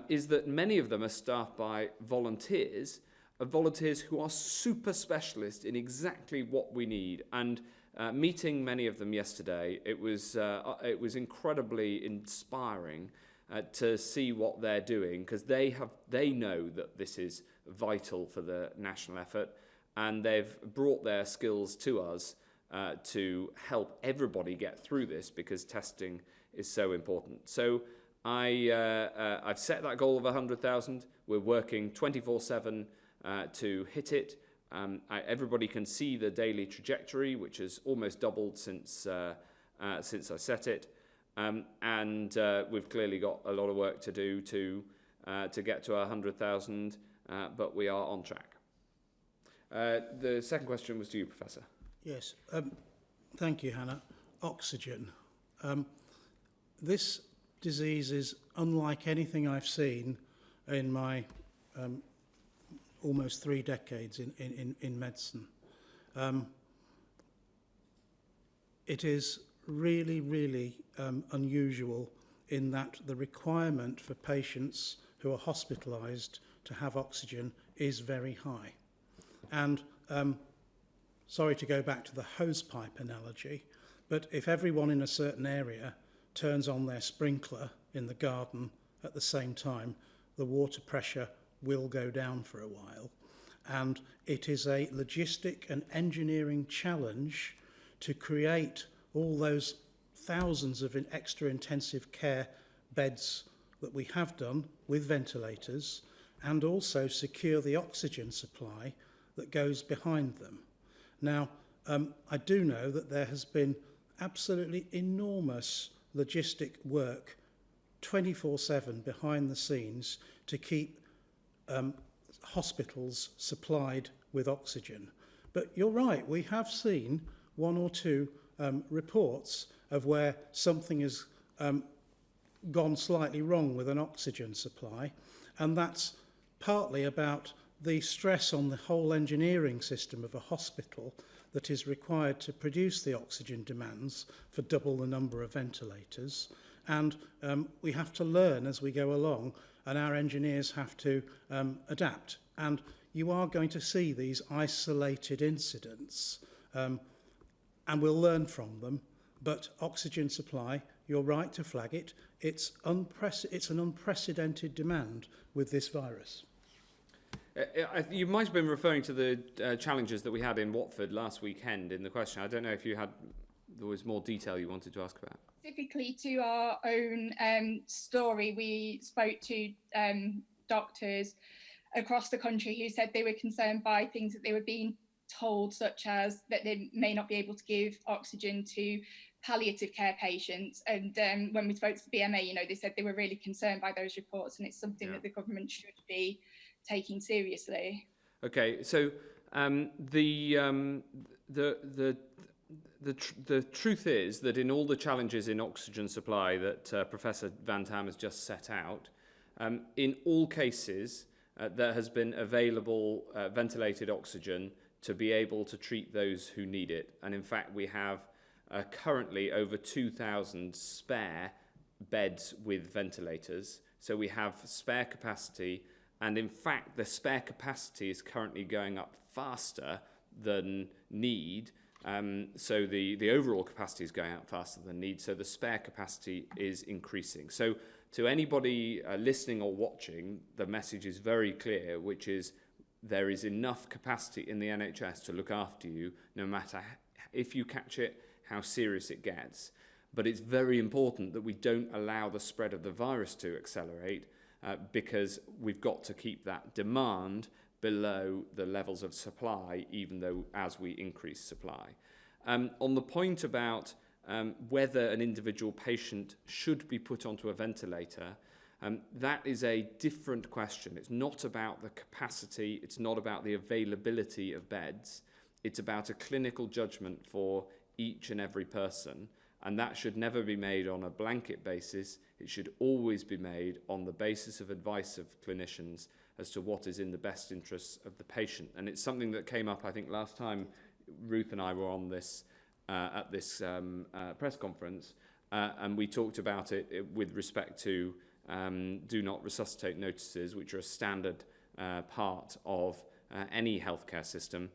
Speaker 1: is that many of them are staffed by volunteers who are super specialist in exactly what we need. And meeting many of them yesterday, it was incredibly inspiring to see what they're doing, because they know that this is vital for the national effort, and they've brought their skills to us to help everybody get through this, because testing is so important. So I've set that goal of 100,000. We're working 24/7 to hit it. Everybody can see the daily trajectory, which has almost doubled since I set it. And we've clearly got a lot of work to do to get to 100,000, but we are on track. The second question was to you, Professor.
Speaker 3: Yes, thank you, Hannah. Oxygen. This disease is unlike anything I've seen in my almost 3 decades in medicine. It is really, really unusual in that the requirement for patients who are hospitalised to have oxygen is very high. And sorry to go back to the hosepipe analogy, but if everyone in a certain area turns on their sprinkler in the garden at the same time, the water pressure will go down for a while. And it is a logistic and engineering challenge to create all those thousands of extra intensive care beds that we have done with ventilators, and also secure the oxygen supply that goes behind them. Now, I do know that there has been absolutely enormous logistic work 24/7 behind the scenes to keep hospitals supplied with oxygen. But you're right, we have seen 1 or 2 reports of where something has gone slightly wrong with an oxygen supply, and that's partly about the stress on the whole engineering system of a hospital that is required to produce the oxygen demands for double the number of ventilators. And we have to learn as we go along, and our engineers have to adapt. And you are going to see these isolated incidents, and we'll learn from them. But oxygen supply, you're right to flag it, it's an unprecedented demand with this virus.
Speaker 1: You might have been referring to the challenges that we had in Watford last weekend in the question. I don't know if there was more detail you wanted to ask about.
Speaker 10: Specifically to our own story, we spoke to doctors across the country who said they were concerned by things that they were being told, such as that they may not be able to give oxygen to palliative care patients. And when we spoke to the BMA, they said they were really concerned by those reports, and it's something that the government should be taking seriously. Okay,
Speaker 1: so the truth is that in all the challenges in oxygen supply that Professor Van-Tam has just set out, in all cases there has been available ventilated oxygen to be able to treat those who need it. And in fact, we have currently over 2,000 spare beds with ventilators. So we have spare capacity. And in fact, the spare capacity is currently going up faster than need. So the overall capacity is going up faster than need. So the spare capacity is increasing. So to anybody listening or watching, the message is very clear, which is there is enough capacity in the NHS to look after you, no matter if you catch it, how serious it gets. But it's very important that we don't allow the spread of the virus to accelerate, because we've got to keep that demand below the levels of supply, even though as we increase supply. On the point about whether an individual patient should be put onto a ventilator, that is a different question. It's not about the capacity, it's not about the availability of beds, it's about a clinical judgment for each and every person. And that should never be made on a blanket basis. It should always be made on the basis of advice of clinicians as to what is in the best interests of the patient. And it's something that came up, I think, last time Ruth and I were on this at this press conference, and we talked about it with respect to do not resuscitate notices, which are a standard part of any healthcare system.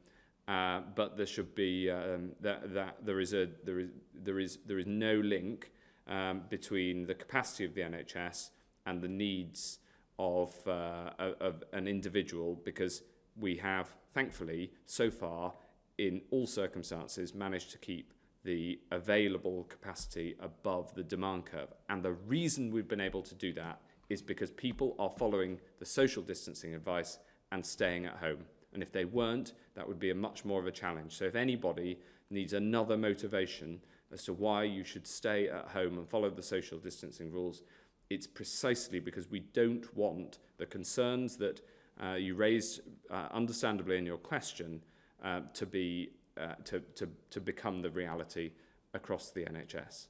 Speaker 1: But there should be there is no link between the capacity of the NHS and the needs of an individual, because we have, thankfully, so far, in all circumstances, managed to keep the available capacity above the demand curve. And the reason we've been able to do that is because people are following the social distancing advice and staying at home. And if they weren't, that would be a much more of a challenge. So if anybody needs another motivation as to why you should stay at home and follow the social distancing rules, it's precisely because we don't want the concerns that you raised understandably in your question to become the reality across the NHS.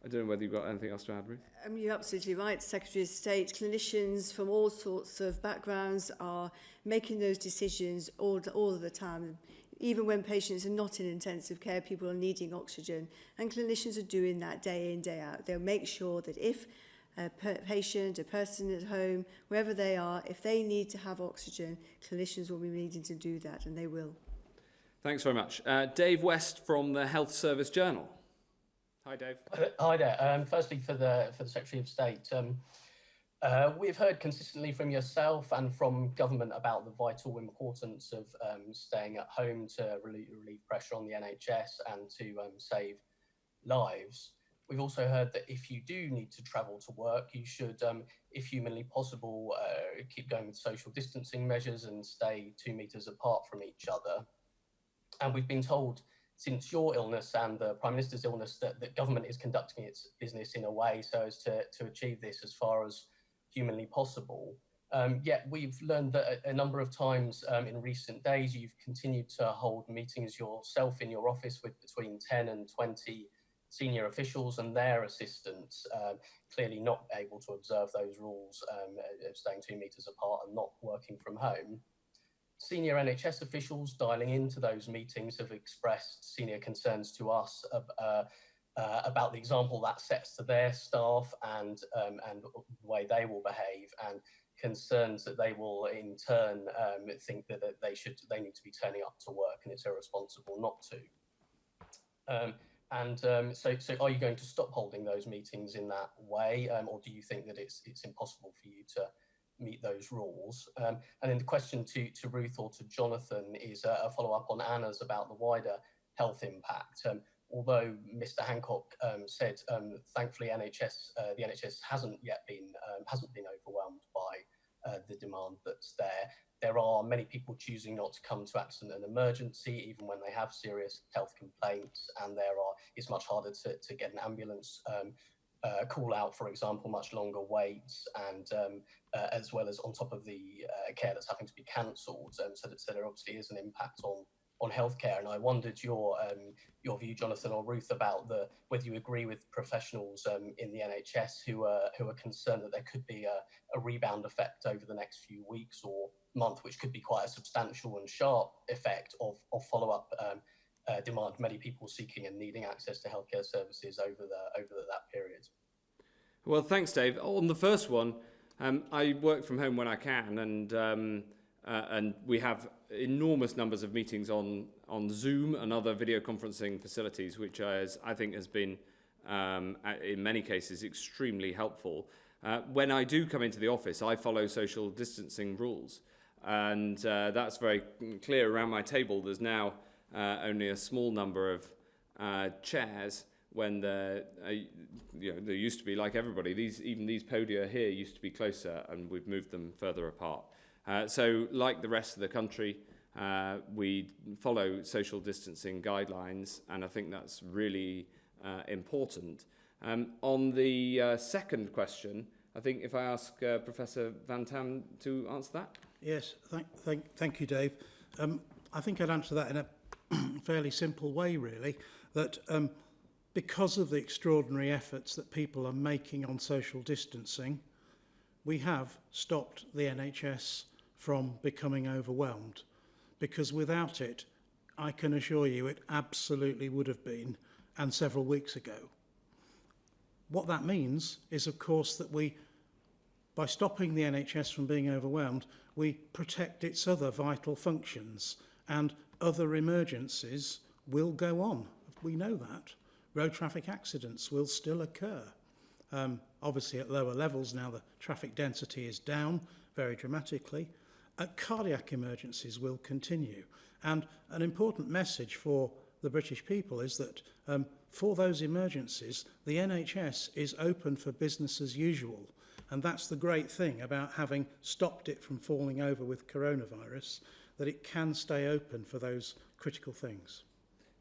Speaker 1: I don't know whether you've got anything else to add, Ruth?
Speaker 2: You're absolutely right, Secretary of State. Clinicians from all sorts of backgrounds are making those decisions all of the time. Even when patients are not in intensive care, people are needing oxygen, and clinicians are doing that day in, day out. They'll make sure that if a patient, a person at home, wherever they are, if they need to have oxygen, clinicians will be needing to do that, and they will.
Speaker 1: Thanks very much. Dave West from the Health Service Journal. Hi, Dave.
Speaker 11: Hi there. Firstly, for the Secretary of State, we've heard consistently from yourself and from government about the vital importance of staying at home to relieve pressure on the NHS and to save lives. We've also heard that if you do need to travel to work, you should, if humanly possible, keep going with social distancing measures and stay 2 meters apart from each other. And we've been told since your illness and the Prime Minister's illness that government is conducting its business in a way so as to achieve this as far as humanly possible. Yet we've learned that a number of times in recent days, you've continued to hold meetings yourself in your office with between 10 and 20 senior officials and their assistants, clearly not able to observe those rules of staying 2 meters apart and not working from home. Senior NHS officials dialing into those meetings have expressed senior concerns to us about the example that sets to their staff and the way they will behave, and concerns that they will in turn think that they need to be turning up to work and it's irresponsible not to. So are you going to stop holding those meetings in that way, or do you think that it's impossible for you to meet those rules? And then the question to Ruth or to Jonathan is a follow-up on Anna's about the wider health impact. Although Mr. Hancock said, thankfully, the NHS hasn't yet been overwhelmed by the demand that's there. There are many people choosing not to come to accident and emergency, even when they have serious health complaints, and it's much harder to get an ambulance call out, for example, much longer waits, and as well as on top of the care that's having to be cancelled. So there obviously is an impact on healthcare, and I wondered your view, Jonathan or Ruth, about whether you agree with professionals in the NHS who are concerned that there could be a rebound effect over the next few weeks or month, which could be quite a substantial and sharp effect of follow-up demand, many people seeking and needing access to healthcare services over that period.
Speaker 1: Well, thanks, Dave. On the first one, I work from home when I can, and we have enormous numbers of meetings on Zoom and other video conferencing facilities, which I think has been, in many cases, extremely helpful. When I do come into the office, I follow social distancing rules, and that's very clear around my table. There's now only a small number of chairs when there used to be, like everybody, even these podia here used to be closer, and we've moved them further apart. So like the rest of the country, we follow social distancing guidelines, and I think that's really important. On the second question, I think if I ask Professor Van-Tam to answer that.
Speaker 3: Yes, thank you, Dave. I think I'd answer that in a fairly simple way, really, that because of the extraordinary efforts that people are making on social distancing, we have stopped the NHS from becoming overwhelmed, because without it, I can assure you it absolutely would have been, and several weeks ago. What that means is, of course, that by stopping the NHS from being overwhelmed, we protect its other vital functions, and other emergencies will go on. We know that. Road traffic accidents will still occur. obviously at lower levels now. The traffic density is down very dramatically. Cardiac emergencies will continue. And an important message for the British people is that for those emergencies, the NHS is open for business as usual. And that's the great thing about having stopped it from falling over with coronavirus, that it can stay open for those critical things.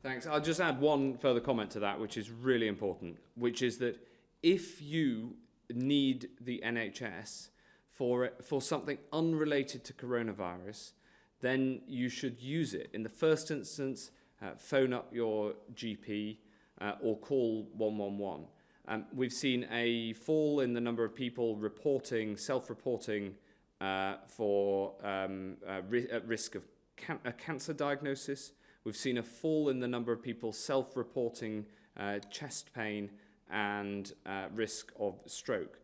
Speaker 1: Thanks. I'll just add one further comment to that, which is really important, which is that if you need the NHS for something unrelated to coronavirus, then you should use it. In the first instance, phone up your GP or call 111. We've seen a fall in the number of people self-reporting for at risk of a cancer diagnosis. We've seen a fall in the number of people self-reporting chest pain and risk of stroke.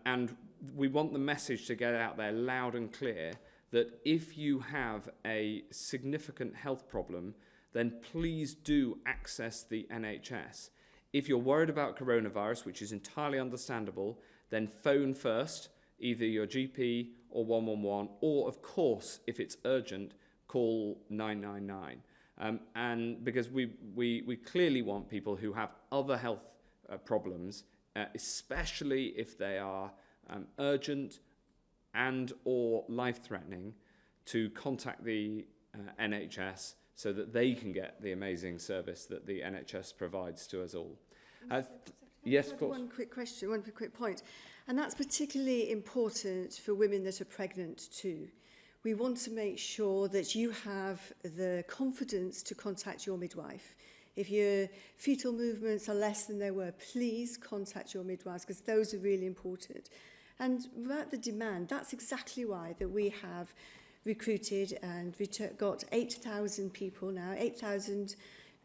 Speaker 1: And we want the message to get out there loud and clear that if you have a significant health problem, then please do access the NHS. If you're worried about coronavirus, which is entirely understandable, then phone first, either your GP or 111, or of course, if it's urgent, call 999. And because we clearly want people who have other health problems, especially if they are urgent and or life-threatening, to contact the NHS so that they can get the amazing service that the NHS provides to us all. Yes, of course.
Speaker 2: One quick question, one quick point. And that's particularly important for women that are pregnant too. We want to make sure that you have the confidence to contact your midwife. If your fetal movements are less than they were, please contact your midwives, because those are really important. And about the demand, that's exactly why that we have recruited and got 8,000 people now, 8,000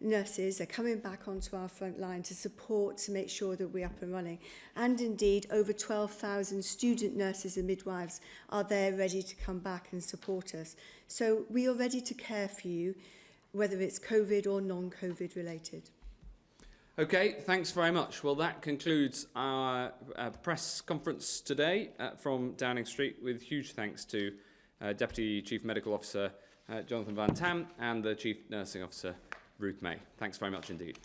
Speaker 2: nurses are coming back onto our front line to support, to make sure that we're up and running. And indeed, over 12,000 student nurses and midwives are there ready to come back and support us. So we are ready to care for you, whether it's COVID or non-COVID related.
Speaker 1: Okay, thanks very much. Well, that concludes our press conference today from Downing Street, with huge thanks to Deputy Chief Medical Officer Jonathan Van-Tam and the Chief Nursing Officer Ruth May. Thanks very much indeed.